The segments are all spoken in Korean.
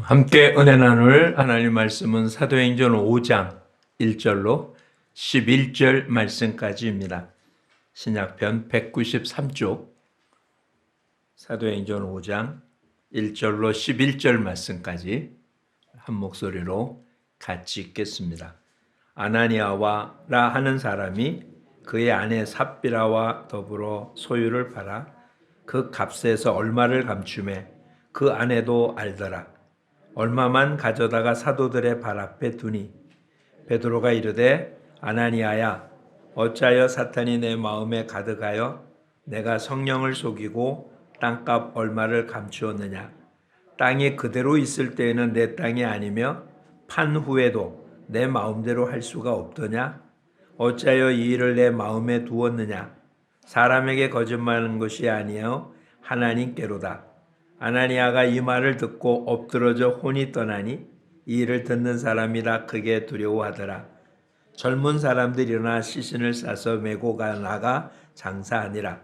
함께 은혜 나눌 하나님 말씀은 사도행전 5장 1절로 11절 말씀까지입니다. 신약편 193쪽 사도행전 5장 1절로 11절 말씀까지 한 목소리로 같이 읽겠습니다. 아나니아와라 하는 사람이 그의 아내 삽비라와 더불어 소유를 팔아 그 값에서 얼마를 감추매 그 아내도 알더라. 얼마만 가져다가 사도들의 발 앞에 두니 베드로가 이르되 아나니아야 어찌하여 사탄이 내 마음에 가득하여 내가 성령을 속이고 땅값 얼마를 감추었느냐. 땅이 그대로 있을 때에는 내 땅이 아니며 판 후에도 내 마음대로 할 수가 없더냐. 어찌하여 이 일을 내 마음에 두었느냐. 사람에게 거짓말하는 것이 아니요 하나님께로다. 아나니아가 이 말을 듣고 엎드러져 혼이 떠나니 이 일을 듣는 사람이 다 크게 두려워하더라. 젊은 사람들이 일어나 시신을 싸서 메고 나가 장사하니라.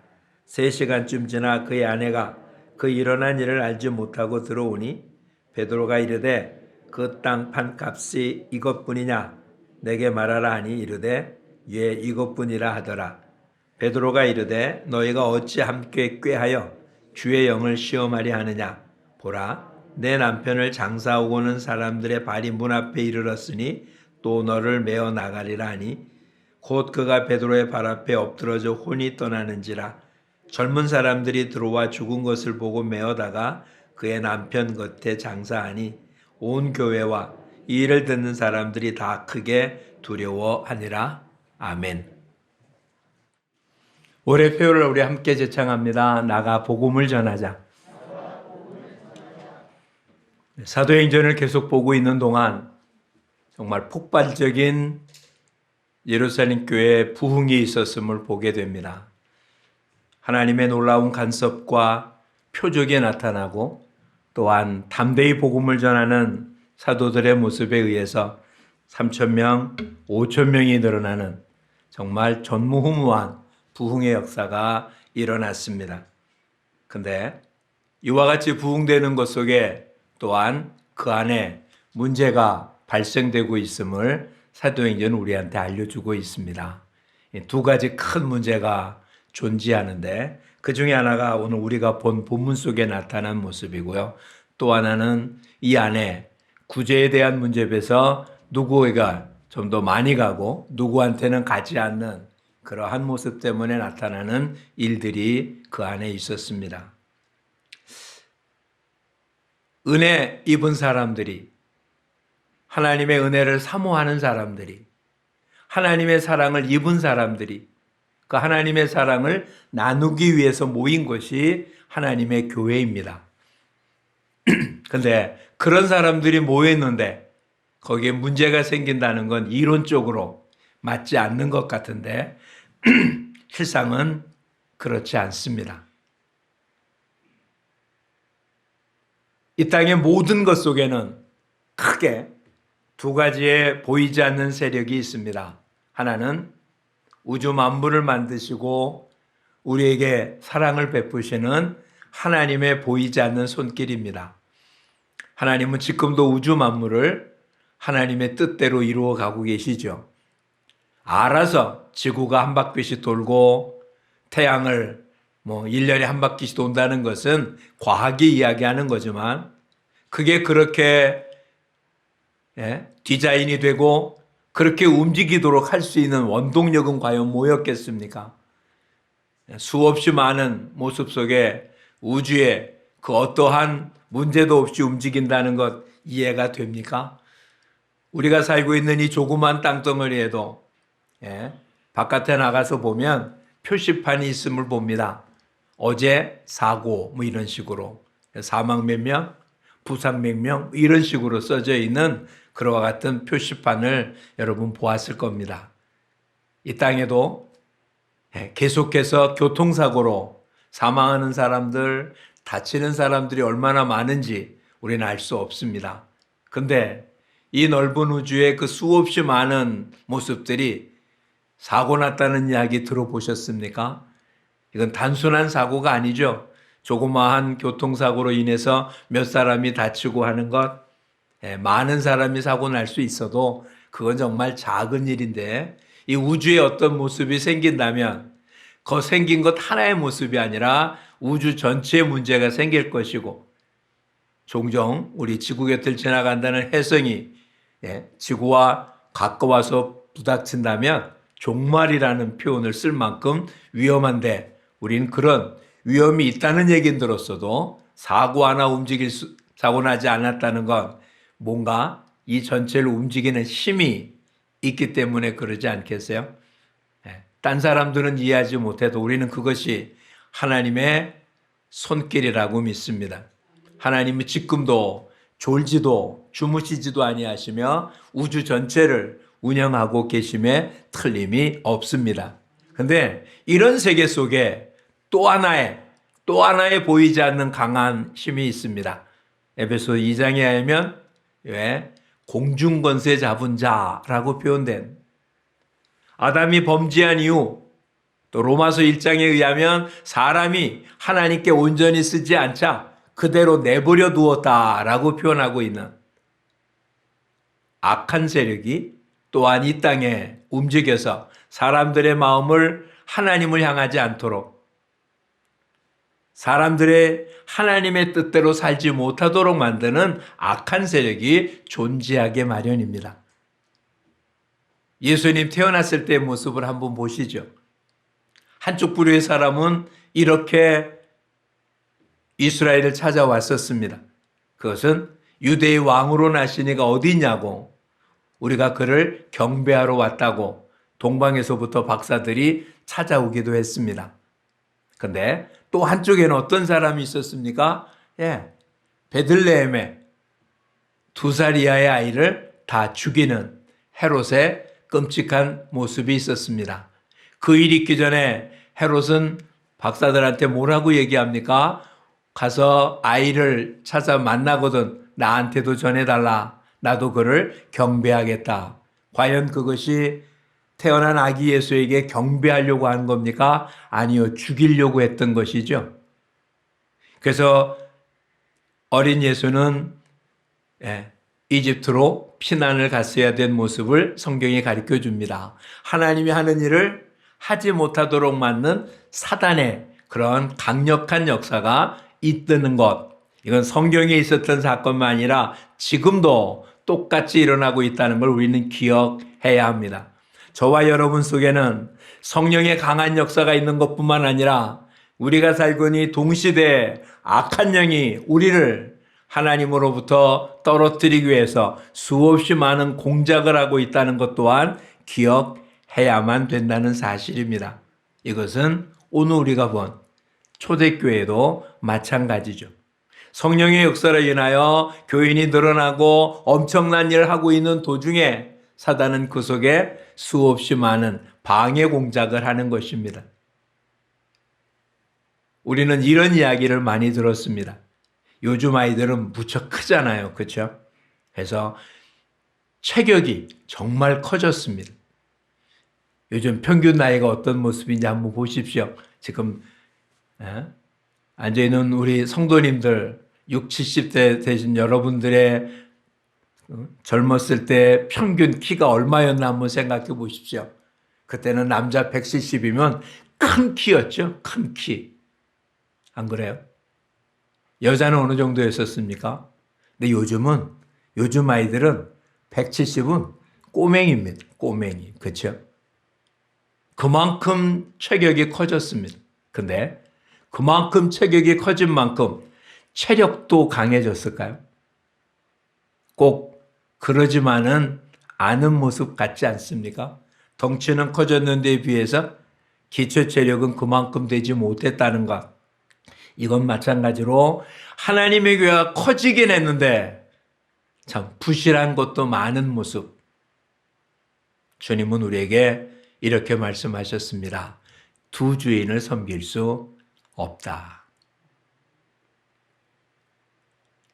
3시간쯤 지나 그의 아내가 그 일어난 일을 알지 못하고 들어오니 베드로가 이르되 그 땅 판 값이 이것뿐이냐 내게 말하라 하니 이르되 예 이것뿐이라 하더라. 베드로가 이르되 너희가 어찌 함께 꾀하여 주의 영을 시험하려 하느냐. 보라 내 남편을 장사하고 오는 사람들의 발이 문 앞에 이르렀으니 또 너를 메어 나가리라 하니 곧 그가 베드로의 발 앞에 엎드러져 혼이 떠나는지라. 젊은 사람들이 들어와 죽은 것을 보고 메어다가 그의 남편 곁에 장사하니 온 교회와 이 일을 듣는 사람들이 다 크게 두려워하니라. 아멘. 올해 표를 우리 함께 제창합니다. 나가 복음을 전하자. 사도행전을 계속 보고 있는 동안 정말 폭발적인 예루살렘 교회의 부흥이 있었음을 보게 됩니다. 하나님의 놀라운 간섭과 표적이 나타나고 또한 담대히 복음을 전하는 사도들의 모습에 의해서 3,000명, 5,000명이 늘어나는 정말 전무후무한 부흥의 역사가 일어났습니다. 근데 이와 같이 부흥되는 것 속에 또한 그 안에 문제가 발생되고 있음을 사도행전은 우리한테 알려주고 있습니다. 두 가지 큰 문제가 존재하는데 그 중에 하나가 오늘 우리가 본 본문 속에 나타난 모습이고요. 또 하나는 이 안에 구제에 대한 문제에서 누구에게 좀 더 많이 가고 누구한테는 가지 않는 그러한 모습 때문에 나타나는 일들이 그 안에 있었습니다. 은혜 입은 사람들이, 하나님의 은혜를 사모하는 사람들이, 하나님의 사랑을 입은 사람들이 그 하나님의 사랑을 나누기 위해서 모인 것이 하나님의 교회입니다. 그런데 그런 사람들이 모였는데 거기에 문제가 생긴다는 건 이론적으로 맞지 않는 것 같은데 실상은 그렇지 않습니다. 이 땅의 모든 것 속에는 크게 두 가지의 보이지 않는 세력이 있습니다. 하나는 우주 만물을 만드시고 우리에게 사랑을 베푸시는 하나님의 보이지 않는 손길입니다. 하나님은 지금도 우주 만물을 하나님의 뜻대로 이루어 가고 계시죠. 알아서 지구가 한 바퀴씩 돌고 태양을 1년에 한 바퀴씩 돈다는 것은 과학이 이야기하는 거지만 그게 그렇게 디자인이 되고 그렇게 움직이도록 할 수 있는 원동력은 과연 뭐였겠습니까? 수없이 많은 모습 속에 우주에 그 어떠한 문제도 없이 움직인다는 것 이해가 됩니까? 우리가 살고 있는 이 조그만 땅덩어리에도 바깥에 나가서 보면 표시판이 있음을 봅니다. 어제 사고 이런 식으로 사망 몇 명, 부상 몇 명 이런 식으로 써져 있는 그와 같은 표시판을 여러분 보았을 겁니다. 이 땅에도 계속해서 교통사고로 사망하는 사람들, 다치는 사람들이 얼마나 많은지 우리는 알 수 없습니다. 그런데 이 넓은 우주의 그 수없이 많은 모습들이 사고 났다는 이야기 들어보셨습니까? 이건 단순한 사고가 아니죠. 조그마한 교통사고로 인해서 몇 사람이 다치고 하는 것, 많은 사람이 사고 날 수 있어도 그건 정말 작은 일인데 이 우주에 어떤 모습이 생긴다면 그 생긴 것 하나의 모습이 아니라 우주 전체의 문제가 생길 것이고 종종 우리 지구 곁을 지나간다는 혜성이 지구와 가까워서 부닥친다면 종말이라는 표현을 쓸 만큼 위험한데 우리는 그런 위험이 있다는 얘기는 들었어도 사고 하나 사고 나지 않았다는 건 뭔가 이 전체를 움직이는 힘이 있기 때문에 그러지 않겠어요? 딴 사람들은 이해하지 못해도 우리는 그것이 하나님의 손길이라고 믿습니다. 하나님은 지금도 졸지도 주무시지도 아니하시며 우주 전체를 운영하고 계심에 틀림이 없습니다. 그런데 이런 세계 속에 또 하나의 보이지 않는 강한 힘이 있습니다. 에베소 2장에 하면 공중권세 잡은 자라고 표현된 아담이 범죄한 이후 또 로마서 1장에 의하면 사람이 하나님께 온전히 쓰지 않자 그대로 내버려 두었다라고 표현하고 있는 악한 세력이 또한 이 땅에 움직여서 사람들의 마음을 하나님을 향하지 않도록 사람들의 하나님의 뜻대로 살지 못하도록 만드는 악한 세력이 존재하게 마련입니다. 예수님 태어났을 때의 모습을 한번 보시죠. 한쪽 부류의 사람은 이렇게 이스라엘을 찾아왔었습니다. 그것은 유대의 왕으로 나신 이가 어디 있냐고 우리가 그를 경배하러 왔다고 동방에서부터 박사들이 찾아오기도 했습니다. 그런데 또 한쪽에는 어떤 사람이 있었습니까? 베들레헴에 2살 이하의 아이를 다 죽이는 헤롯의 끔찍한 모습이 있었습니다. 그 일이 있기 전에 헤롯은 박사들한테 뭐라고 얘기합니까? 가서 아이를 찾아 만나거든 나한테도 전해달라. 나도 그를 경배하겠다. 과연 그것이 태어난 아기 예수에게 경배하려고 하는 겁니까? 아니요, 죽이려고 했던 것이죠. 그래서 어린 예수는 이집트로 피난을 갔어야 된 모습을 성경이 가르쳐 줍니다. 하나님이 하는 일을 하지 못하도록 만든 사단의 그런 강력한 역사가 있다는 것. 이건 성경에 있었던 사건만 아니라 지금도 똑같이 일어나고 있다는 걸 우리는 기억해야 합니다. 저와 여러분 속에는 성령의 강한 역사가 있는 것뿐만 아니라 우리가 살고 있는 동시대에 악한 영이 우리를 하나님으로부터 떨어뜨리기 위해서 수없이 많은 공작을 하고 있다는 것 또한 기억해야만 된다는 사실입니다. 이것은 오늘 우리가 본 초대교회도 마찬가지죠. 성령의 역사로 인하여 교인이 늘어나고 엄청난 일을 하고 있는 도중에 사단은 그 속에 수없이 많은 방해 공작을 하는 것입니다. 우리는 이런 이야기를 많이 들었습니다. 요즘 아이들은 무척 크잖아요. 그렇죠? 그래서 체격이 정말 커졌습니다. 요즘 평균 나이가 어떤 모습인지 한번 보십시오. 지금 앉아있는 우리 성도님들 60, 70대 되신 여러분들의 젊었을 때 평균 키가 얼마였나 한번 생각해 보십시오. 그때는 남자 170이면 큰 키였죠. 큰 키. 안 그래요? 여자는 어느 정도였었습니까? 근데 요즘 아이들은 170은 꼬맹이입니다. 꼬맹이. 그렇죠? 그만큼 체격이 커졌습니다. 근데 그만큼 체격이 커진 만큼 체력도 강해졌을까요? 꼭 그러지만은 않은 모습 같지 않습니까? 덩치는 커졌는데 비해서 기초 체력은 그만큼 되지 못했다는 것. 이건 마찬가지로 하나님의 교회가 커지긴 했는데 참 부실한 것도 많은 모습. 주님은 우리에게 이렇게 말씀하셨습니다. 두 주인을 섬길 수 없다.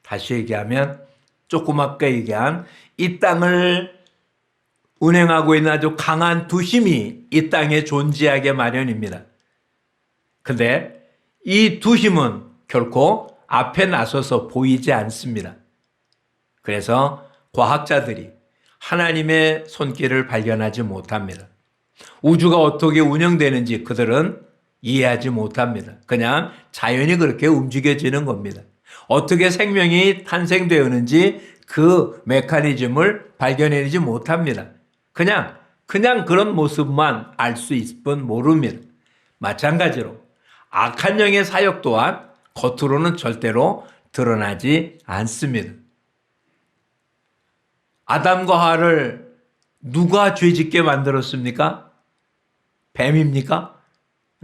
다시 얘기하면 조금 아까 얘기한 이 땅을 운행하고 있는 아주 강한 두 힘이 이 땅에 존재하게 마련입니다. 근데 이 두 힘은 결코 앞에 나서서 보이지 않습니다. 그래서 과학자들이 하나님의 손길을 발견하지 못합니다. 우주가 어떻게 운영되는지 그들은 이해하지 못합니다. 그냥 자연이 그렇게 움직여지는 겁니다. 어떻게 생명이 탄생되었는지 그 메커니즘을 발견해내지 못합니다. 그냥 그런 모습만 알 수 있을 뿐 모릅니다. 마찬가지로 악한 영의 사역 또한 겉으로는 절대로 드러나지 않습니다. 아담과 하와를 누가 죄짓게 만들었습니까? 뱀입니까?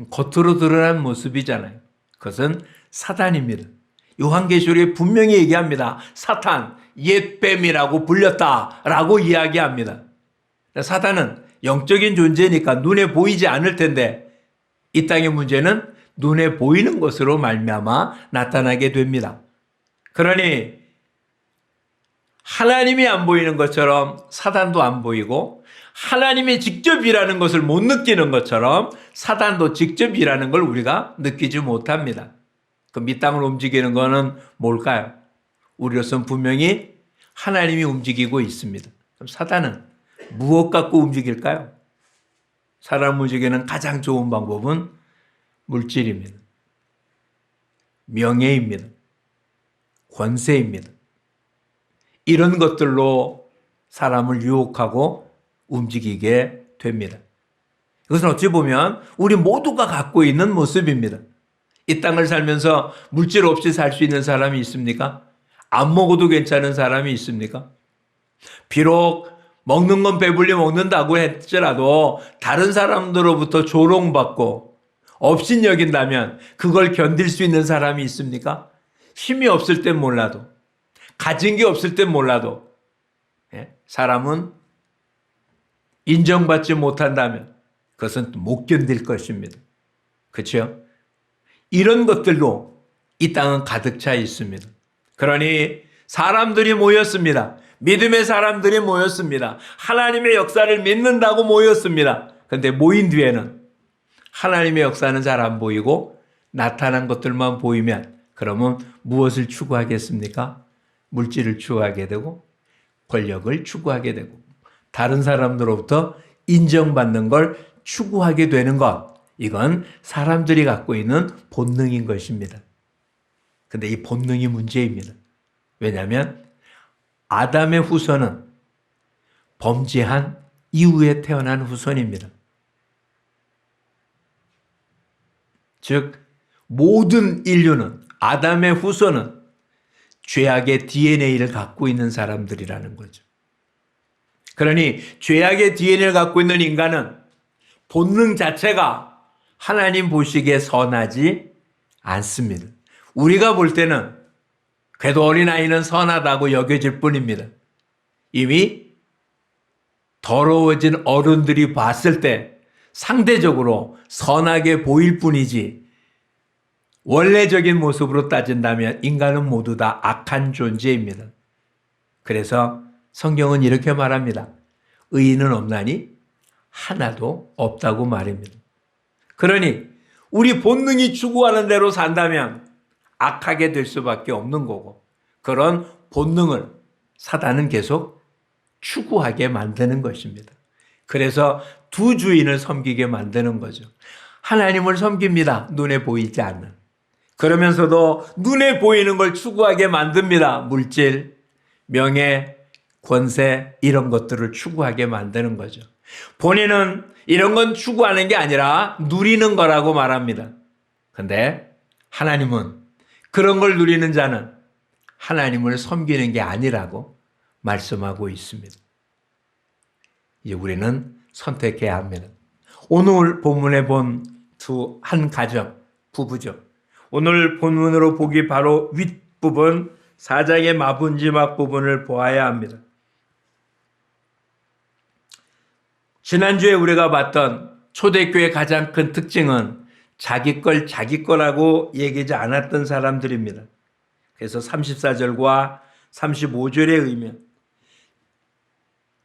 겉으로 드러난 모습이잖아요. 그것은 사단입니다. 요한계시록에 분명히 얘기합니다. 사탄, 옛뱀이라고 불렸다라고 이야기합니다. 사단은 영적인 존재니까 눈에 보이지 않을 텐데 이 땅의 문제는 눈에 보이는 것으로 말미암아 나타나게 됩니다. 그러니 하나님이 안 보이는 것처럼 사단도 안 보이고 하나님이 직접 일하는 것을 못 느끼는 것처럼 사단도 직접 일하는 걸 우리가 느끼지 못합니다. 그럼 이 땅을 움직이는 것은 뭘까요? 우리로서는 분명히 하나님이 움직이고 있습니다. 그럼 사단은 무엇 갖고 움직일까요? 사람을 움직이는 가장 좋은 방법은 물질입니다. 명예입니다. 권세입니다. 이런 것들로 사람을 유혹하고 움직이게 됩니다. 이것은 어찌 보면 우리 모두가 갖고 있는 모습입니다. 이 땅을 살면서 물질 없이 살 수 있는 사람이 있습니까? 안 먹어도 괜찮은 사람이 있습니까? 비록 먹는 건 배불리 먹는다고 했더라도 다른 사람들로부터 조롱받고 업신여긴다면 그걸 견딜 수 있는 사람이 있습니까? 힘이 없을 땐 몰라도, 가진 게 없을 땐 몰라도 사람은 인정받지 못한다면 그것은 못 견딜 것입니다. 그렇죠? 이런 것들로 이 땅은 가득 차 있습니다. 그러니 사람들이 모였습니다. 믿음의 사람들이 모였습니다. 하나님의 역사를 믿는다고 모였습니다. 그런데 모인 뒤에는 하나님의 역사는 잘 안 보이고 나타난 것들만 보이면 그러면 무엇을 추구하겠습니까? 물질을 추구하게 되고 권력을 추구하게 되고 다른 사람들로부터 인정받는 걸 추구하게 되는 것, 이건 사람들이 갖고 있는 본능인 것입니다. 그런데 이 본능이 문제입니다. 왜냐하면 아담의 후손은 범죄한 이후에 태어난 후손입니다. 즉 모든 인류는, 아담의 후손은 죄악의 DNA를 갖고 있는 사람들이라는 거죠. 그러니 죄악의 DNA를 갖고 있는 인간은 본능 자체가 하나님 보시기에 선하지 않습니다. 우리가 볼 때는 그래도 어린아이는 선하다고 여겨질 뿐입니다. 이미 더러워진 어른들이 봤을 때 상대적으로 선하게 보일 뿐이지 원래적인 모습으로 따진다면 인간은 모두 다 악한 존재입니다. 그래서 성경은 이렇게 말합니다. 의인은 없나니 하나도 없다고 말입니다. 그러니 우리 본능이 추구하는 대로 산다면 악하게 될 수밖에 없는 거고, 그런 본능을 사단은 계속 추구하게 만드는 것입니다. 그래서 두 주인을 섬기게 만드는 거죠. 하나님을 섬깁니다. 눈에 보이지 않는. 그러면서도 눈에 보이는 걸 추구하게 만듭니다. 물질, 명예, 권세 이런 것들을 추구하게 만드는 거죠. 본인은 이런 건 추구하는 게 아니라 누리는 거라고 말합니다. 그런데 하나님은 그런 걸 누리는 자는 하나님을 섬기는 게 아니라고 말씀하고 있습니다. 이제 우리는 선택해야 합니다. 오늘 본문에 본 한 가정, 부부죠. 오늘 본문으로 보기 바로 윗부분 4장의 마분지막 부분을 보아야 합니다. 지난주에 우리가 봤던 초대교회의 가장 큰 특징은 자기 걸 자기 거라고 얘기하지 않았던 사람들입니다. 그래서 34절과 35절에 의하면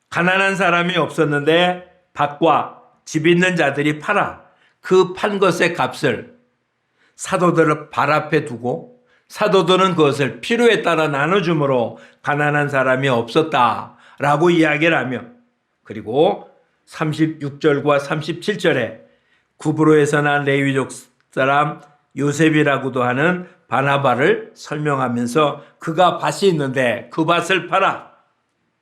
가난한 사람이 없었는데 밭과 집 있는 자들이 팔아 그 판 것의 값을 사도들을 발 앞에 두고 사도들은 그것을 필요에 따라 나눠줌으로 가난한 사람이 없었다라고 이야기를 하며, 그리고 36절과 37절에 구브로에서 난 레위족 사람 요셉이라고도 하는 바나바를 설명하면서 그가 밭이 있는데 그 밭을 팔아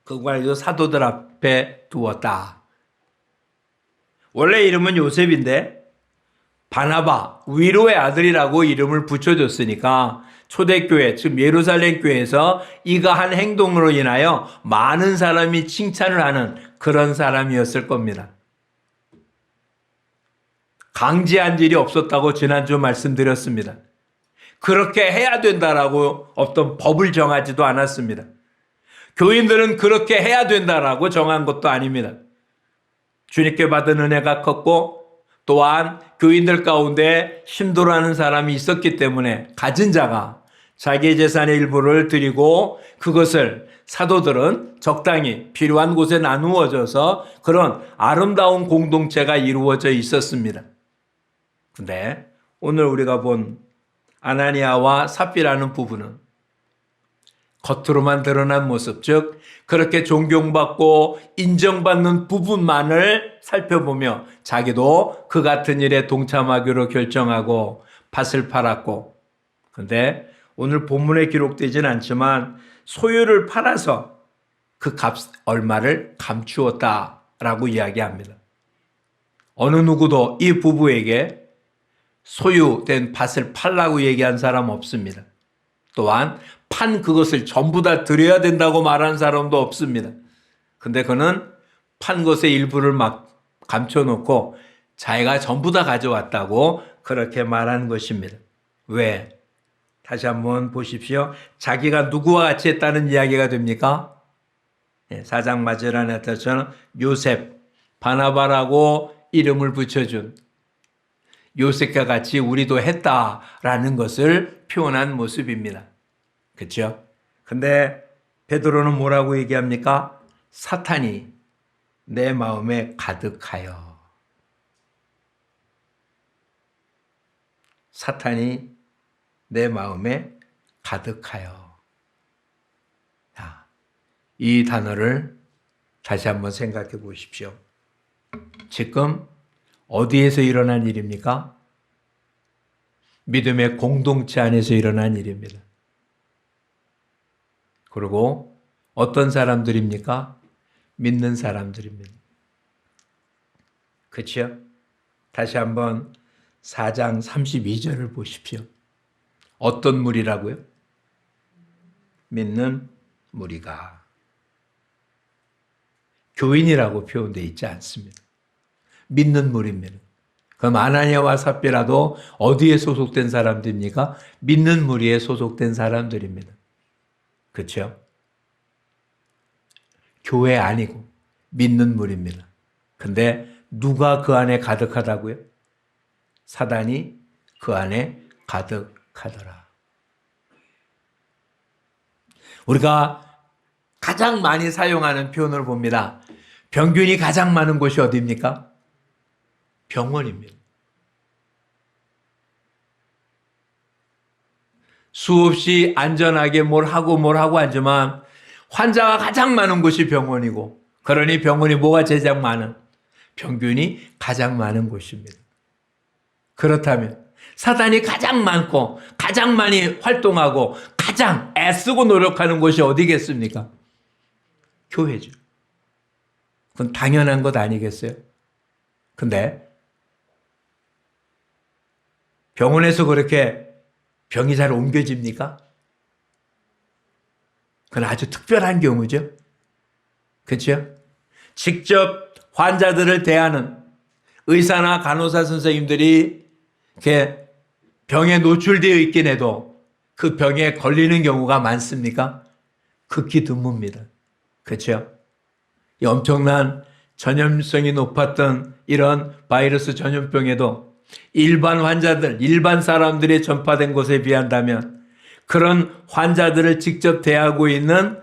그걸 사도들 앞에 두었다. 원래 이름은 요셉인데 바나바, 위로의 아들이라고 이름을 붙여줬으니까 초대교회, 즉 예루살렘 교회에서 이가 한 행동으로 인하여 많은 사람이 칭찬을 하는 그런 사람이었을 겁니다. 강제한 일이 없었다고 지난주 말씀드렸습니다. 그렇게 해야 된다라고 어떤 법을 정하지도 않았습니다. 교인들은 그렇게 해야 된다라고 정한 것도 아닙니다. 주님께 받은 은혜가 컸고 또한 교인들 가운데 힘들어하는 사람이 있었기 때문에 가진 자가 자기의 재산의 일부를 드리고 그것을 사도들은 적당히 필요한 곳에 나누어져서 그런 아름다운 공동체가 이루어져 있었습니다. 근데 오늘 우리가 본 아나니아와 삽비라는 부부는 겉으로만 드러난 모습, 즉 그렇게 존경받고 인정받는 부분만을 살펴보며 자기도 그 같은 일에 동참하기로 결정하고 밭을 팔았고, 근데 오늘 본문에 기록되진 않지만 소유를 팔아서 그 값 얼마를 감추었다라고 이야기합니다. 어느 누구도 이 부부에게 소유된 밭을 팔라고 얘기한 사람 없습니다. 또한 판 그것을 전부 다 드려야 된다고 말한 사람도 없습니다. 근데 그는 판 것의 일부를 막 감춰놓고 자기가 전부 다 가져왔다고 그렇게 말한 것입니다. 왜? 다시 한번 보십시오. 자기가 누구와 같이 했다는 이야기가 됩니까? 4장 마지막에 나타난 요셉, 바나바라고 이름을 붙여준 요셉과 같이 우리도 했다라는 것을 표현한 모습입니다. 그렇죠? 근데 베드로는 뭐라고 얘기합니까? 사탄이 내 마음에 가득하여. 사탄이 내 마음에 가득하여. 이 단어를 다시 한번 생각해 보십시오. 지금 어디에서 일어난 일입니까? 믿음의 공동체 안에서 일어난 일입니다. 그리고 어떤 사람들입니까? 믿는 사람들입니다. 그렇죠? 다시 한번 4장 32절을 보십시오. 어떤 무리라고요? 믿는 무리가. 교인이라고 표현되어 있지 않습니다. 믿는 무리입니다. 그럼 아나니아와 삽비라도 어디에 소속된 사람들입니까? 믿는 무리에 소속된 사람들입니다. 그렇죠? 교회 아니고 믿는 무리입니다. 근데 누가 그 안에 가득하다고요? 사단이 그 안에 가득하더라. 우리가 가장 많이 사용하는 표현을 봅니다. 병균이 가장 많은 곳이 어디입니까? 병원입니다. 수없이 안전하게 뭘 하고 하지만 환자가 가장 많은 곳이 병원이고, 그러니 병원이 뭐가 제일 많은? 병균이 가장 많은 곳입니다. 그렇다면 사단이 가장 많고 가장 많이 활동하고 가장 애쓰고 노력하는 곳이 어디겠습니까? 교회죠. 그건 당연한 것 아니겠어요? 근데 병원에서 그렇게 병이 잘 옮겨집니까? 그건 아주 특별한 경우죠. 그렇죠? 직접 환자들을 대하는 의사나 간호사 선생님들이 이렇게 병에 노출되어 있긴 해도 그 병에 걸리는 경우가 많습니까? 극히 드뭅니다. 그렇죠? 이 엄청난 전염성이 높았던 이런 바이러스 전염병에도 일반 환자들, 일반 사람들이 전파된 것에 비한다면 그런 환자들을 직접 대하고 있는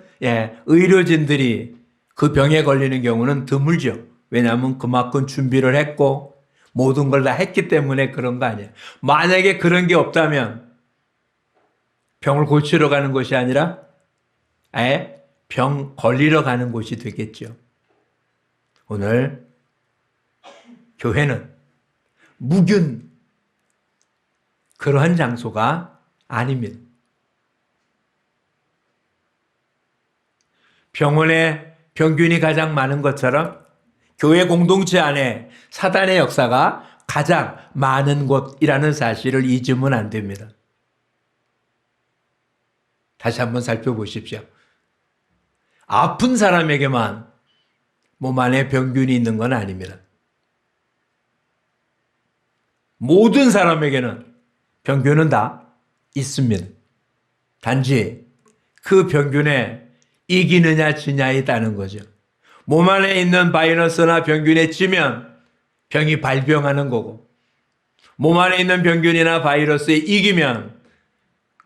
의료진들이 그 병에 걸리는 경우는 드물죠. 왜냐하면 그만큼 준비를 했고 모든 걸 다 했기 때문에 그런 거 아니야. 만약에 그런 게 없다면 병을 고치러 가는 곳이 아니라 아예 병 걸리러 가는 곳이 되겠죠. 오늘 교회는 무균 그러한 장소가 아닙니다. 병원에 병균이 가장 많은 것처럼 교회 공동체 안에 사단의 역사가 가장 많은 곳이라는 사실을 잊으면 안 됩니다. 다시 한번 살펴보십시오. 아픈 사람에게만 몸 안에 병균이 있는 건 아닙니다. 모든 사람에게는 병균은 다 있습니다. 단지 그 병균에 이기느냐 지냐에 있다는 거죠. 몸 안에 있는 바이러스나 병균에 찌면 병이 발병하는 거고, 몸 안에 있는 병균이나 바이러스에 이기면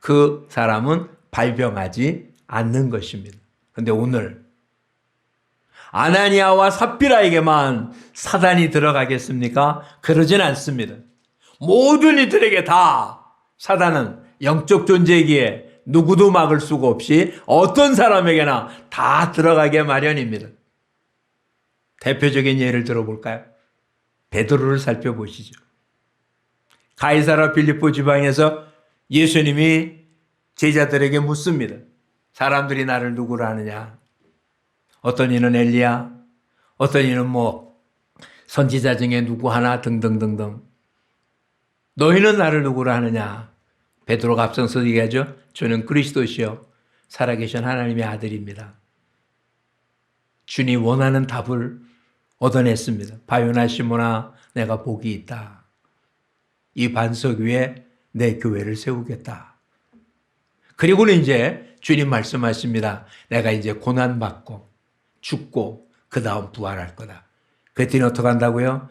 그 사람은 발병하지 않는 것입니다. 그런데 오늘 아나니아와 삽비라에게만 사단이 들어가겠습니까? 그러진 않습니다. 모든 이들에게 다 사단은 영적 존재이기에 누구도 막을 수가 없이 어떤 사람에게나 다 들어가게 마련입니다. 대표적인 예를 들어볼까요? 베드로를 살펴보시죠. 가이사라 빌립보 지방에서 예수님이 제자들에게 묻습니다. 사람들이 나를 누구로 하느냐? 어떤 이는 엘리야, 어떤 이는 선지자 중에 누구 하나 등등등등. 너희는 나를 누구로 하느냐? 베드로가 앞서서 얘기하죠. 저는 그리스도시요 살아계신 하나님의 아들입니다. 주님 원하는 답을 얻어냈습니다. 바요나 시몬아, 내가 복이 있다. 이 반석 위에 내 교회를 세우겠다. 그리고는 이제 주님 말씀하십니다. 내가 이제 고난받고 죽고 그 다음 부활할 거다. 그랬더니 어떻게 한다고요?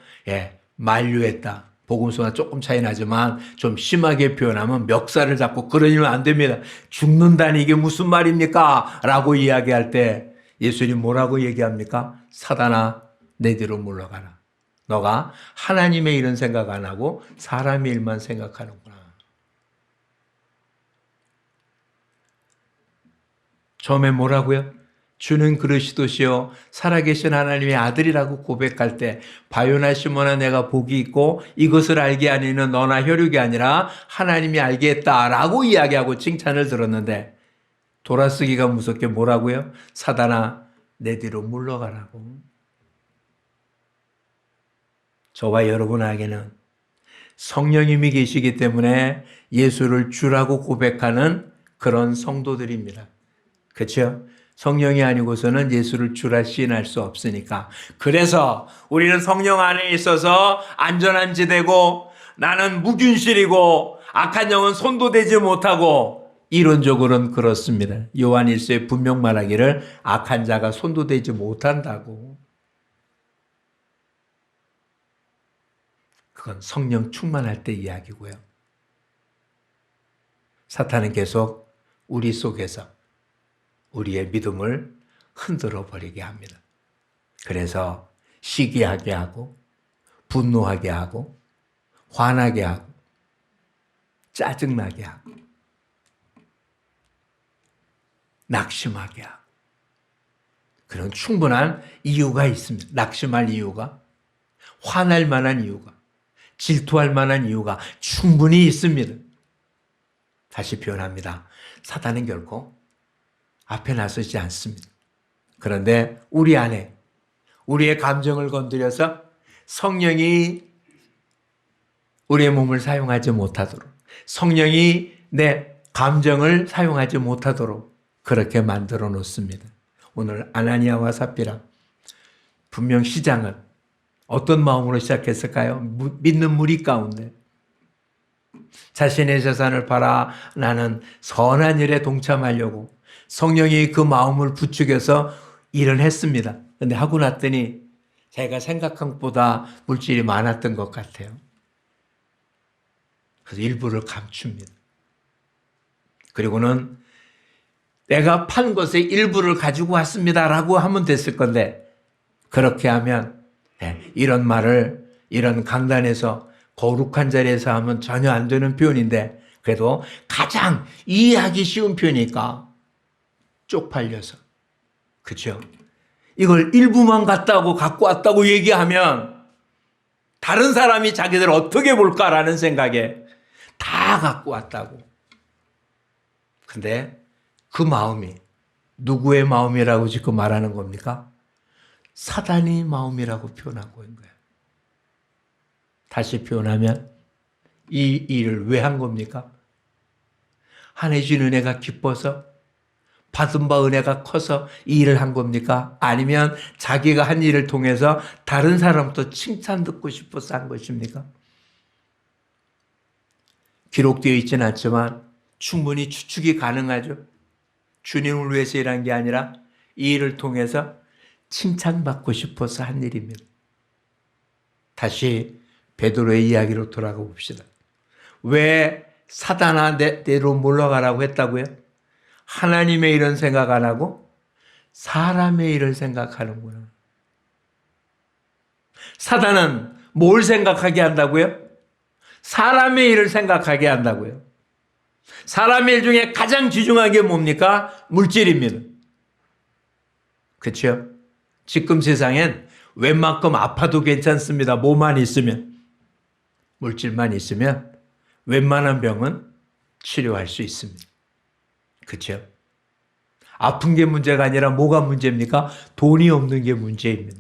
만류했다. 복음서와 조금 차이 나지만 좀 심하게 표현하면 멱살을 잡고 그러면 안 됩니다. 죽는다니 이게 무슨 말입니까? 라고 이야기할 때 예수님 뭐라고 얘기합니까? 사단아, 내 뒤로 물러가라. 너가 하나님의 일은 생각 안 하고 사람의 일만 생각하는구나. 처음에 뭐라고요? 주는 그리스도시요 살아계신 하나님의 아들이라고 고백할 때 바요나 시몬아 내가 복이 있고 이것을 알게 하니는 너나 혈육이 아니라 하나님이 알게 했다라고 이야기하고 칭찬을 들었는데 돌아서기가 무섭게 뭐라고요? 사단아 내 뒤로 물러가라고. 저와 여러분에게는 성령님이 계시기 때문에 예수를 주라고 고백하는 그런 성도들입니다. 그렇죠? 성령이 아니고서는 예수를 주라 시인할 수 없으니까. 그래서 우리는 성령 안에 있어서 안전한 지대고 나는 무균실이고 악한 영은 손도 대지 못하고 이론적으로는 그렇습니다. 요한일서에 분명 말하기를 악한 자가 손도 대지 못한다고. 그건 성령 충만할 때 이야기고요. 사탄은 계속 우리 속에서 우리의 믿음을 흔들어 버리게 합니다. 그래서 시기하게 하고 분노하게 하고 화나게 하고 짜증나게 하고 낙심하게 하고 그런 충분한 이유가 있습니다. 낙심할 이유가, 화날 만한 이유가, 질투할 만한 이유가 충분히 있습니다. 다시 표현합니다. 사단은 결코 앞에 나서지 않습니다. 그런데 우리 안에 우리의 감정을 건드려서 성령이 우리의 몸을 사용하지 못하도록, 성령이 내 감정을 사용하지 못하도록 그렇게 만들어 놓습니다. 오늘 아나니아와 삽비라 분명 시장은 어떤 마음으로 시작했을까요? 믿는 무리 가운데 자신의 재산을 팔아 나는 선한 일에 동참하려고 성령이 그 마음을 부추겨서 일을 했습니다. 그런데 하고 났더니 제가 생각한 것보다 물질이 많았던 것 같아요. 그래서 일부를 감춥니다. 그리고는 내가 판 것의 일부를 가지고 왔습니다라고 하면 됐을 건데 그렇게 하면 이런 말을 이런 강단에서 거룩한 자리에서 하면 전혀 안 되는 표현인데 그래도 가장 이해하기 쉬운 표현이니까 쪽팔려서. 그렇죠? 이걸 일부만 갖고 왔다고 얘기하면 다른 사람이 자기들 어떻게 볼까라는 생각에 다 갖고 왔다고. 근데 그 마음이 누구의 마음이라고 지금 말하는 겁니까? 사단의 마음이라고 표현하고 있는 거예요. 다시 표현하면 이 일을 왜 한 겁니까? 하나님 주신 은혜가 기뻐서 받은 바 은혜가 커서 이 일을 한 겁니까? 아니면 자기가 한 일을 통해서 다른 사람부터 칭찬 듣고 싶어서 한 것입니까? 기록되어 있지는 않지만 충분히 추측이 가능하죠. 주님을 위해서 일한 게 아니라 이 일을 통해서 칭찬받고 싶어서 한 일입니다. 다시 베드로의 이야기로 돌아가 봅시다. 왜 사단아 내로 물러가라고 했다고요? 하나님의 일은 생각 안 하고 사람의 일을 생각하는구나. 사단은 뭘 생각하게 한다고요? 사람의 일을 생각하게 한다고요. 사람의 일 중에 가장 귀중한 게 뭡니까? 물질입니다. 그렇죠? 지금 세상엔 웬만큼 아파도 괜찮습니다. 뭐만 있으면. 물질만 있으면 웬만한 병은 치료할 수 있습니다. 그렇죠? 아픈 게 문제가 아니라 뭐가 문제입니까? 돈이 없는 게 문제입니다.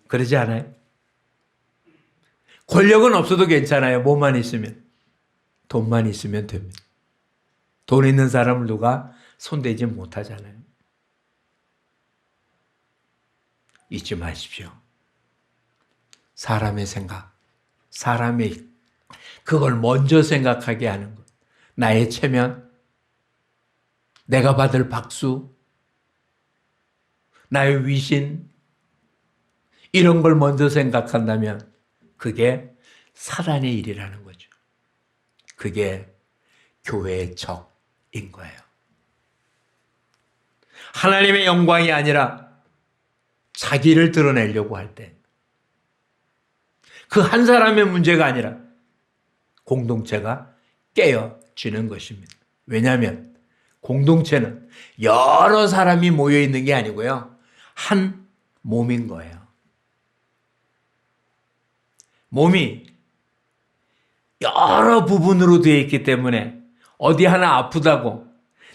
그러지 않아요? 권력은 없어도 괜찮아요. 뭐만 있으면. 돈만 있으면 됩니다. 돈 있는 사람을 누가 손대지 못하잖아요. 잊지 마십시오. 사람의 생각, 사람의 그걸 먼저 생각하게 하는 것. 나의 체면, 내가 받을 박수, 나의 위신, 이런 걸 먼저 생각한다면 그게 사단의 일이라는 거죠. 그게 교회의 적인 거예요. 하나님의 영광이 아니라 자기를 드러내려고 할 때 그 한 사람의 문제가 아니라 공동체가 깨어지는 것입니다. 왜냐하면 공동체는 여러 사람이 모여 있는 게 아니고요. 한 몸인 거예요. 몸이 여러 부분으로 되어 있기 때문에 어디 하나 아프다고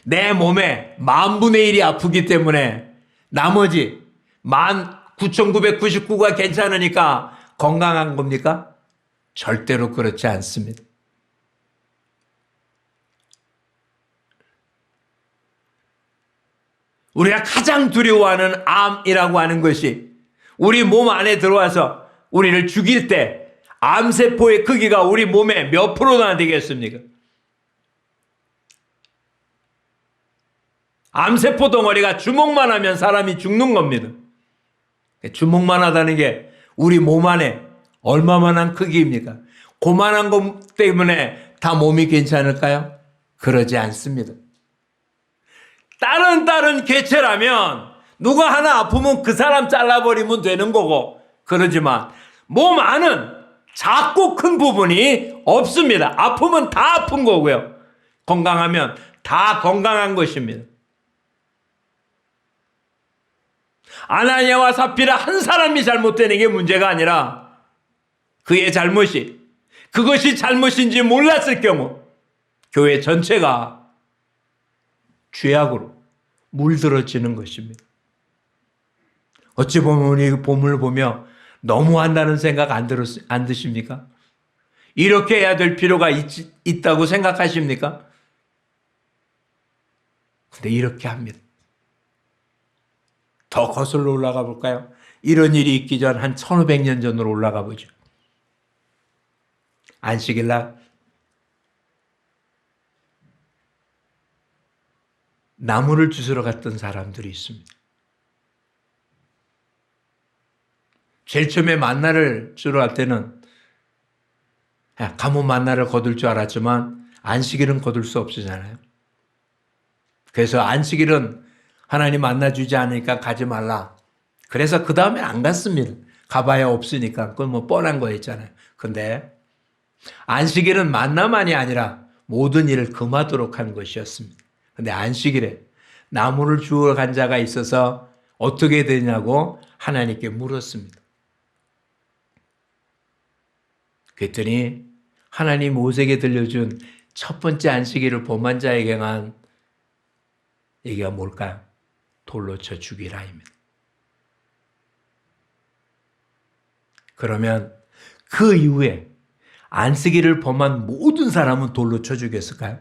내 몸에 10,000분의 1이 아프기 때문에 나머지 19,999가 괜찮으니까 건강한 겁니까? 절대로 그렇지 않습니다. 우리가 가장 두려워하는 암이라고 하는 것이 우리 몸 안에 들어와서 우리를 죽일 때 암세포의 크기가 우리 몸에 몇 프로나 되겠습니까? 암세포 덩어리가 주먹만 하면 사람이 죽는 겁니다. 주먹만 하다는 게 우리 몸 안에 얼마만한 크기입니까? 그만한 것 때문에 다 몸이 괜찮을까요? 그러지 않습니다. 다른 개체라면 누가 하나 아프면 그 사람 잘라버리면 되는 거고 그러지만 몸 안은 작고 큰 부분이 없습니다. 아프면 다 아픈 거고요. 건강하면 다 건강한 것입니다. 아나니아와 삽비라 한 사람이 잘못되는 게 문제가 아니라 그의 잘못이 그것이 잘못인지 몰랐을 경우 교회 전체가 죄악으로 물들어지는 것입니다. 어찌 보면 우리 본문을 보며 너무한다는 생각 안 드십니까? 이렇게 해야 될 필요가 있다고 생각하십니까? 근데 이렇게 합니다. 더 거슬러 올라가 볼까요? 이런 일이 있기 전 한 1500년 전으로 올라가 보죠. 안식일날 나무를 주스러 갔던 사람들이 있습니다. 제일 처음에 만나를 주러 갈 때는 가뭄 만나를 거둘 줄 알았지만 안식일은 거둘 수 없으잖아요. 그래서 안식일은 하나님 만나 주지 않으니까 가지 말라. 그래서 그 다음에 안 갔습니다. 가봐야 없으니까 그건 뭐 뻔한 거였잖아요. 근데 안식일은 만나만이 아니라 모든 일을 금하도록 한 것이었습니다. 근데 안식일에 나무를 주워 간 자가 있어서 어떻게 되냐고 하나님께 물었습니다. 그랬더니 하나님 모세에게 들려준 첫 번째 안식일을 범한 자에게만 얘기가 뭘까요? 돌로 쳐 죽이라입니다. 그러면 그 이후에 안식일을 범한 모든 사람은 돌로 쳐 죽였을까요?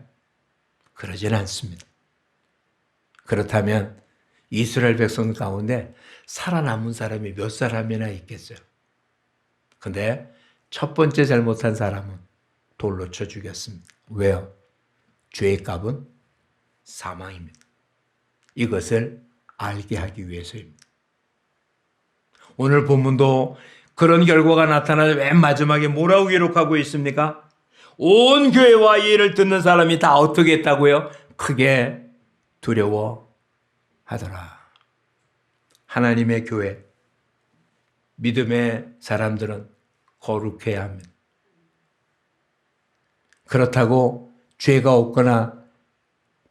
그러진 않습니다. 그렇다면 이스라엘 백성 가운데 살아남은 사람이 몇 사람이나 있겠어요? 근데 첫 번째 잘못한 사람은 돌로 쳐 죽였습니다. 왜요? 죄의 값은 사망입니다. 이것을 알게 하기 위해서입니다. 오늘 본문도 그런 결과가 나타나서 맨 마지막에 뭐라고 기록하고 있습니까? 온 교회와 이 일을 듣는 사람이 다 어떻게 했다고요? 크게 두려워하더라. 하나님의 교회, 믿음의 사람들은 거룩해야 합니다. 그렇다고 죄가 없거나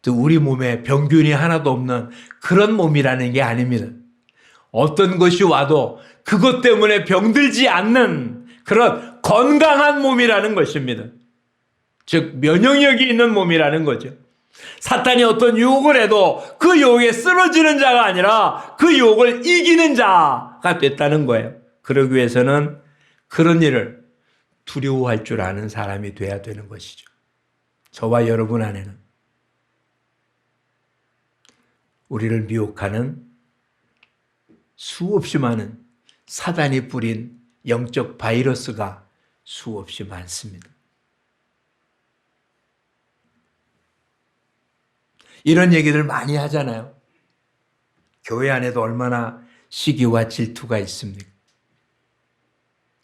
또 우리 몸에 병균이 하나도 없는 그런 몸이라는 게 아닙니다. 어떤 것이 와도 그것 때문에 병들지 않는 그런 건강한 몸이라는 것입니다. 즉 면역력이 있는 몸이라는 거죠. 사탄이 어떤 유혹을 해도 그 유혹에 쓰러지는 자가 아니라 그 유혹을 이기는 자가 됐다는 거예요. 그러기 위해서는 그런 일을 두려워할 줄 아는 사람이 돼야 되는 것이죠. 저와 여러분 안에는 우리를 미혹하는 수없이 많은 사단이 뿌린 영적 바이러스가 수없이 많습니다. 이런 얘기들 많이 하잖아요. 교회 안에도 얼마나 시기와 질투가 있습니까?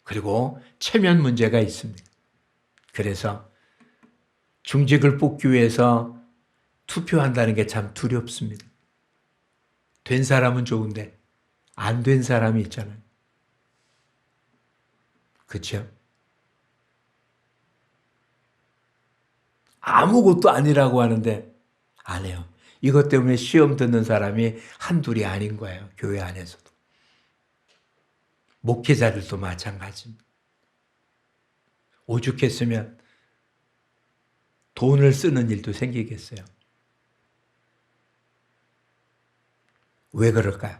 그리고 체면 문제가 있습니다. 그래서 중직을 뽑기 위해서 투표한다는 게 참 두렵습니다. 된 사람은 좋은데 안 된 사람이 있잖아요. 그렇죠? 아무것도 아니라고 하는데 안 해요. 이것 때문에 시험 듣는 사람이 한둘이 아닌 거예요. 교회 안에서도. 목회자들도 마찬가지입니다. 오죽했으면 돈을 쓰는 일도 생기겠어요. 왜 그럴까요?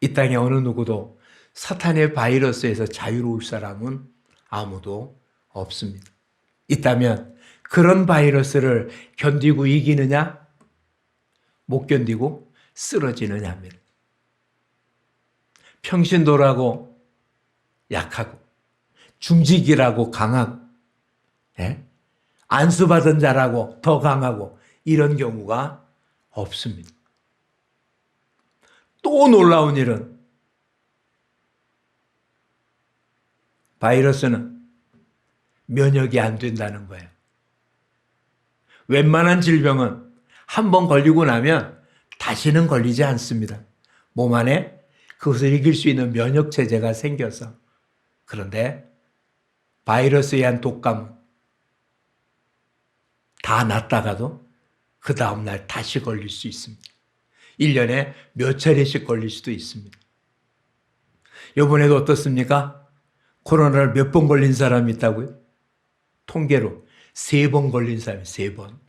이 땅에 어느 누구도 사탄의 바이러스에서 자유로울 사람은 아무도 없습니다. 있다면 그런 바이러스를 견디고 이기느냐? 못 견디고 쓰러지느냐 합니다. 평신도라고 약하고 중직이라고 강하고 안수받은 자라고 더 강하고 이런 경우가 없습니다. 또 놀라운 일은 바이러스는 면역이 안 된다는 거예요. 웬만한 질병은 한번 걸리고 나면 다시는 걸리지 않습니다. 몸 안에 그것을 이길 수 있는 면역체제가 생겨서. 그런데 바이러스에 의한 독감은 다 낫다가도 그 다음날 다시 걸릴 수 있습니다. 1년에 몇 차례씩 걸릴 수도 있습니다. 이번에도 어떻습니까? 코로나를 몇 번 걸린 사람이 있다고요? 통계로 3번 걸린 사람이 3번.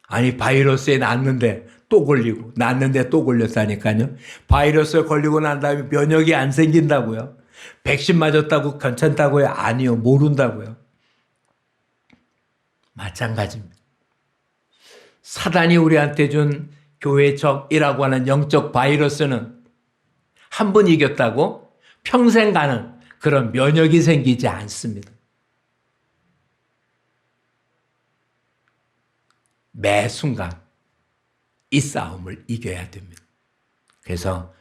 아니 바이러스에 낫는데 또 걸리고 낫는데 또 걸렸다니까요. 바이러스에 걸리고 난 다음에 면역이 안 생긴다고요. 백신 맞았다고 괜찮다고요? 아니요. 모른다고요. 마찬가지입니다. 사단이 우리한테 준 교회 적이라고 하는 영적 바이러스는 한 번 이겼다고 평생 가는 그런 면역이 생기지 않습니다. 매 순간 이 싸움을 이겨야 됩니다. 그래서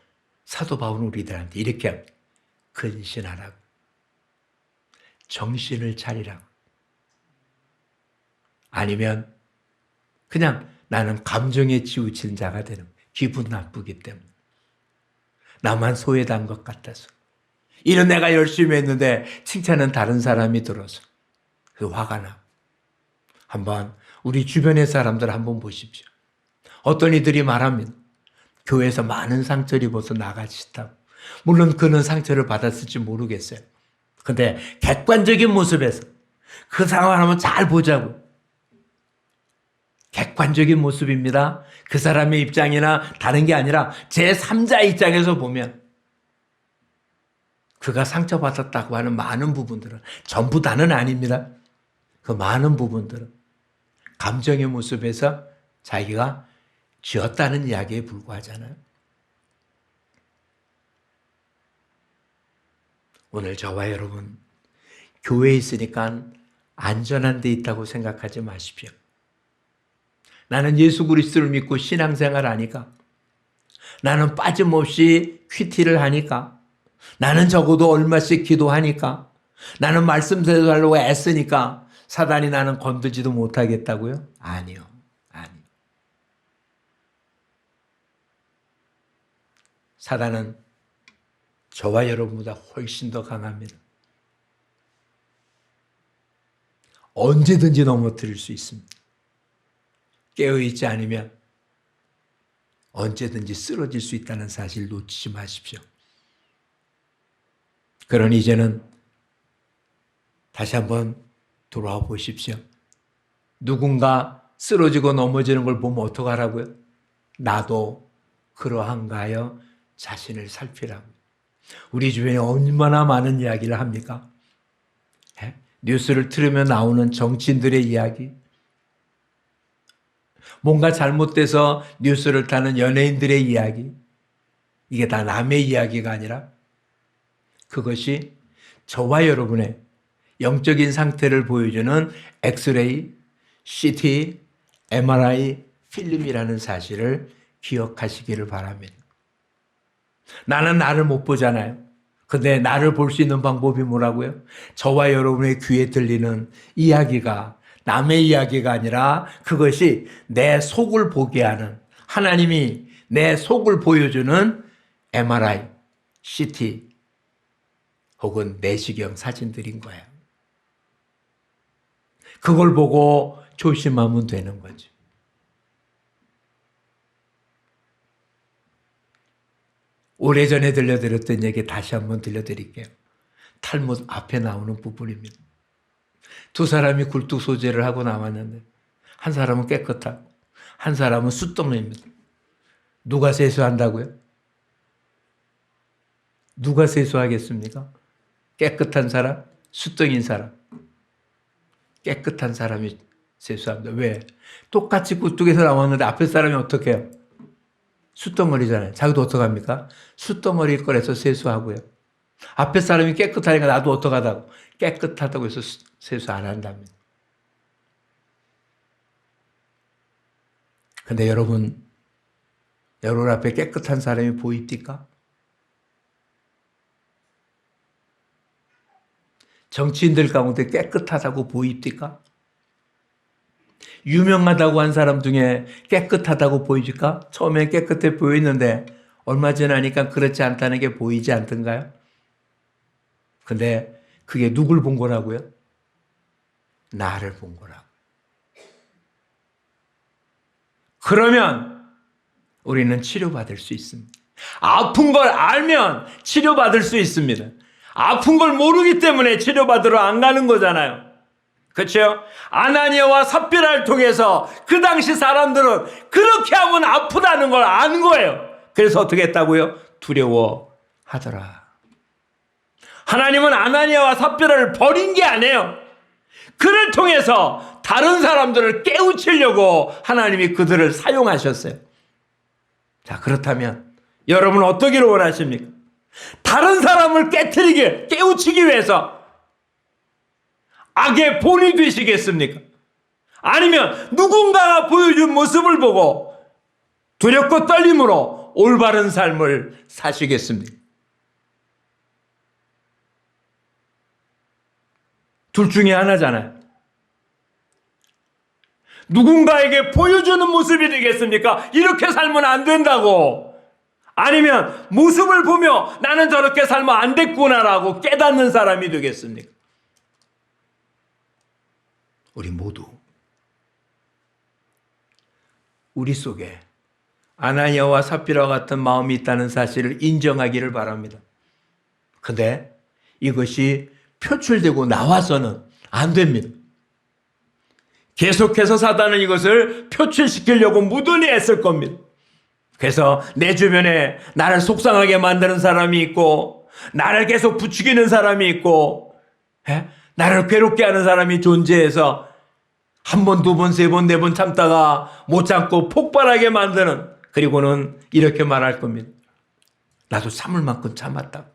사도 바울은 우리들한테 이렇게 합니다. 근신하라고. 정신을 차리라고. 아니면 그냥 나는 감정에 치우친 자가 되는 기분 나쁘기 때문에. 나만 소외된 것 같아서. 이런 내가 열심히 했는데 칭찬은 다른 사람이 들어서 그 화가 나. 한번 우리 주변의 사람들 한번 보십시오. 어떤 이들이 말합니다. 교회에서 많은 상처를 입어서 나가시다고. 물론 그는 상처를 받았을지 모르겠어요. 근데 객관적인 모습에서 그 상황을 한번 잘 보자고. 객관적인 모습입니다. 그 사람의 입장이나 다른 게 아니라 제3자 입장에서 보면 그가 상처받았다고 하는 많은 부분들은 전부 다는 아닙니다. 그 많은 부분들은 감정의 모습에서 자기가 지었다는 이야기에 불과하잖아요. 오늘 저와 여러분 교회에 있으니까 안전한 데 있다고 생각하지 마십시오. 나는 예수 그리스도를 믿고 신앙생활 하니까, 나는 빠짐없이 큐티를 하니까, 나는 적어도 얼마씩 기도하니까, 나는 말씀 대달라고 애쓰니까 사단이 나는 건들지도 못하겠다고요? 아니요. 아니요. 사단은 저와 여러분보다 훨씬 더 강합니다. 언제든지 넘어뜨릴 수 있습니다. 깨어있지 않으면 언제든지 쓰러질 수 있다는 사실 놓치지 마십시오. 그러니 이제는 다시 한번 돌아와 보십시오. 누군가 쓰러지고 넘어지는 걸 보면 어떡하라고요? 나도 그러한가 하여 자신을 살피라고. 우리 주변에 얼마나 많은 이야기를 합니까? 뉴스를 틀으면 나오는 정치인들의 이야기, 뭔가 잘못돼서 뉴스를 타는 연예인들의 이야기, 이게 다 남의 이야기가 아니라 그것이 저와 여러분의 영적인 상태를 보여주는 엑스레이, CT, MRI 필름이라는 사실을 기억하시기를 바랍니다. 나는 나를 못 보잖아요. 근데 나를 볼 수 있는 방법이 뭐라고요? 저와 여러분의 귀에 들리는 이야기가 남의 이야기가 아니라 그것이 내 속을 보게 하는, 하나님이 내 속을 보여주는 MRI, CT 혹은 내시경 사진들인 거예요. 그걸 보고 조심하면 되는 거죠. 오래전에 들려드렸던 얘기 다시 한번 들려드릴게요. 탈무드 앞에 나오는 부분입니다. 두 사람이 굴뚝 소재를 하고 나왔는데 한 사람은 깨끗하고 한 사람은 숫덩입니다. 누가 세수한다고요? 누가 세수하겠습니까? 깨끗한 사람? 숫덩인 사람? 깨끗한 사람이 세수합니다. 왜? 똑같이 굴뚝에서 나왔는데 앞에 사람이 어떻게 해요? 숫덩어리잖아요. 자기도 어떡합니까? 숫덩어리일 거라서 세수하고요. 앞에 사람이 깨끗하니까 나도 어떡하다고? 깨끗하다고 해서 세수 안 한답니다. 근데 여러분 앞에 깨끗한 사람이 보입니까? 정치인들 가운데 깨끗하다고 보입니까? 유명하다고 한 사람 중에 깨끗하다고 보입니까? 처음엔 깨끗해 보였는데 얼마 지나니까 그렇지 않다는 게 보이지 않던가요? 근데 그게 누굴 본 거라고요? 나를 본 거라고. 그러면 우리는 치료받을 수 있습니다. 아픈 걸 알면 치료받을 수 있습니다. 아픈 걸 모르기 때문에 치료받으러 안 가는 거잖아요. 그렇죠? 아나니아와 삽비라를 통해서 그 당시 사람들은 그렇게 하면 아프다는 걸 아는 거예요. 그래서 어떻게 했다고요? 두려워하더라. 하나님은 아나니아와 삽비라를 버린 게 아니에요. 그를 통해서 다른 사람들을 깨우치려고 하나님이 그들을 사용하셨어요. 자, 그렇다면 여러분은 어떠기를 원하십니까? 다른 사람을 깨우치기 위해서 악의 본이 되시겠습니까? 아니면 누군가가 보여준 모습을 보고 두렵고 떨림으로 올바른 삶을 사시겠습니까? 둘 중에 하나잖아요. 누군가에게 보여주는 모습이 되겠습니까? 이렇게 살면 안 된다고. 아니면 모습을 보며 나는 저렇게 살면 안 됐구나라고 깨닫는 사람이 되겠습니까? 우리 모두 우리 속에 아나니아와 삽비라와 같은 마음이 있다는 사실을 인정하기를 바랍니다. 근데 이것이 표출되고 나와서는 안 됩니다. 계속해서 사단은 이것을 표출시키려고 무던히 애쓸 겁니다. 그래서 내 주변에 나를 속상하게 만드는 사람이 있고, 나를 계속 부추기는 사람이 있고, 나를 괴롭게 하는 사람이 존재해서 한 번, 두 번, 세 번, 네 번 참다가 못 참고 폭발하게 만드는, 그리고는 이렇게 말할 겁니다. 나도 참을 만큼 참았다.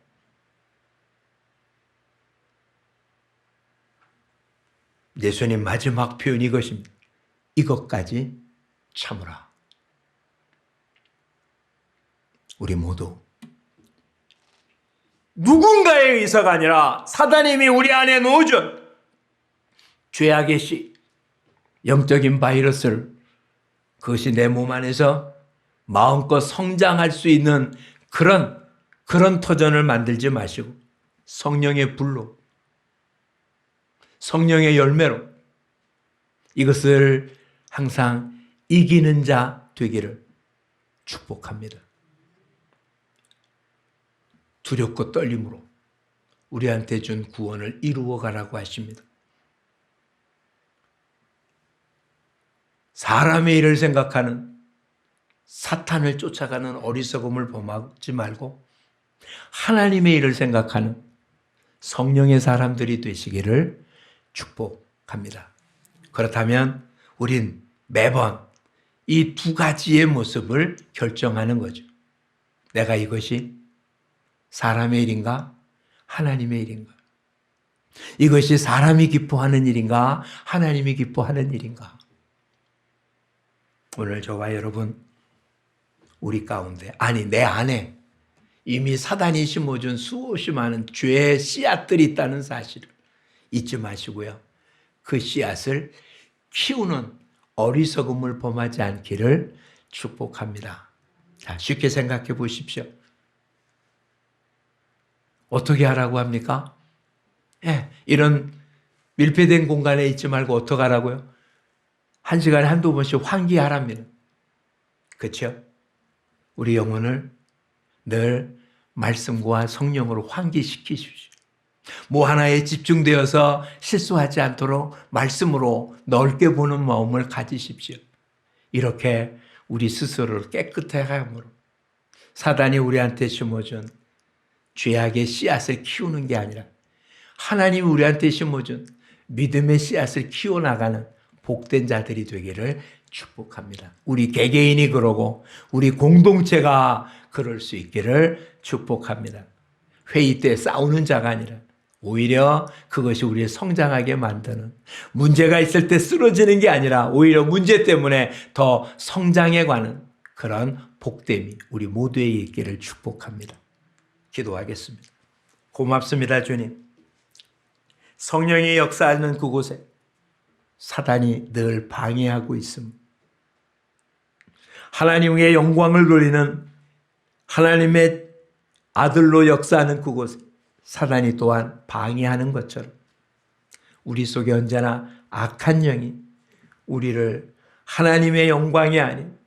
예수님 마지막 표현이 이것입니다. 이것까지 참으라. 우리 모두 누군가의 의사가 아니라 사단님이 우리 안에 넣어준 죄악의 씨, 영적인 바이러스를, 그것이 내 몸 안에서 마음껏 성장할 수 있는 그런 터전을 만들지 마시고 성령의 불로, 성령의 열매로 이것을 항상 이기는 자 되기를 축복합니다. 두렵고 떨림으로 우리한테 준 구원을 이루어 가라고 하십니다. 사람의 일을 생각하는, 사탄을 쫓아가는 어리석음을 범하지 말고 하나님의 일을 생각하는 성령의 사람들이 되시기를 축복합니다. 그렇다면 우린 매번 이 두 가지의 모습을 결정하는 거죠. 내가 이것이 사람의 일인가? 하나님의 일인가? 이것이 사람이 기뻐하는 일인가? 하나님이 기뻐하는 일인가? 오늘 저와 여러분, 우리 가운데, 아니 내 안에 이미 사단이 심어준 수없이 많은 죄의 씨앗들이 있다는 사실을 잊지 마시고요. 그 씨앗을 키우는 어리석음을 범하지 않기를 축복합니다. 자, 쉽게 생각해 보십시오. 어떻게 하라고 합니까? 이런 밀폐된 공간에 있지 말고 어떻게 하라고요? 한 시간에 한두 번씩 환기하랍니다. 그렇죠? 우리 영혼을 늘 말씀과 성령으로 환기시키십시오. 뭐 하나에 집중되어서 실수하지 않도록 말씀으로 넓게 보는 마음을 가지십시오. 이렇게 우리 스스로를 깨끗하게 함으로 사단이 우리한테 심어준 죄악의 씨앗을 키우는 게 아니라 하나님이 우리한테 심어준 믿음의 씨앗을 키워나가는 복된 자들이 되기를 축복합니다. 우리 개개인이 그러고 우리 공동체가 그럴 수 있기를 축복합니다. 회의 때 싸우는 자가 아니라 오히려 그것이 우리를 성장하게 만드는, 문제가 있을 때 쓰러지는 게 아니라 오히려 문제 때문에 더 성장해 가는 그런 복됨이 우리 모두에게 있기를 축복합니다. 기도하겠습니다. 고맙습니다, 주님. 성령이 역사하는 그곳에 사단이 늘 방해하고 있음. 하나님의 영광을 누리는 하나님의 아들로 역사하는 그곳에 사단이 또한 방해하는 것처럼 우리 속에 언제나 악한 영이 우리를 하나님의 영광이 아닌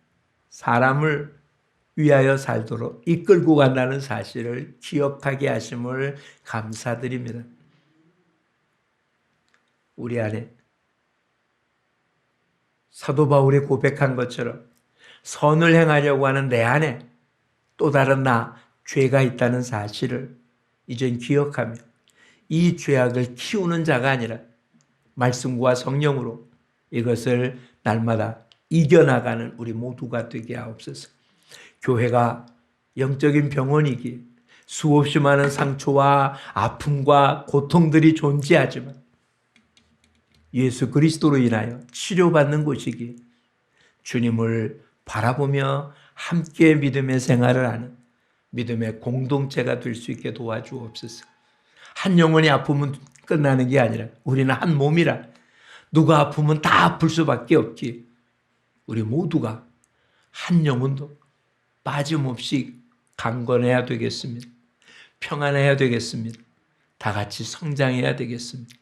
사람을 위하여 살도록 이끌고 간다는 사실을 기억하게 하심을 감사드립니다. 우리 안에 사도 바울이 고백한 것처럼 선을 행하려고 하는 내 안에 또 다른 나, 죄가 있다는 사실을 이젠 기억하며 이 죄악을 키우는 자가 아니라 말씀과 성령으로 이것을 날마다 이겨나가는 우리 모두가 되게 하옵소서. 교회가 영적인 병원이기에 수없이 많은 상처와 아픔과 고통들이 존재하지만 예수 그리스도로 인하여 치료받는 곳이기에 주님을 바라보며 함께 믿음의 생활을 하는 믿음의 공동체가 될 수 있게 도와주옵소서. 한 영혼이 아프면 끝나는 게 아니라 우리는 한 몸이라 누가 아프면 다 아플 수밖에 없기에 우리 모두가 한 영혼도 빠짐없이 강건해야 되겠습니다. 평안해야 되겠습니다. 다 같이 성장해야 되겠습니다.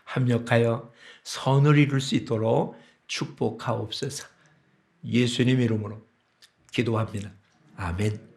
합력하여 선을 이룰 수 있도록 축복하옵소서. 예수님 이름으로 기도합니다. 아멘.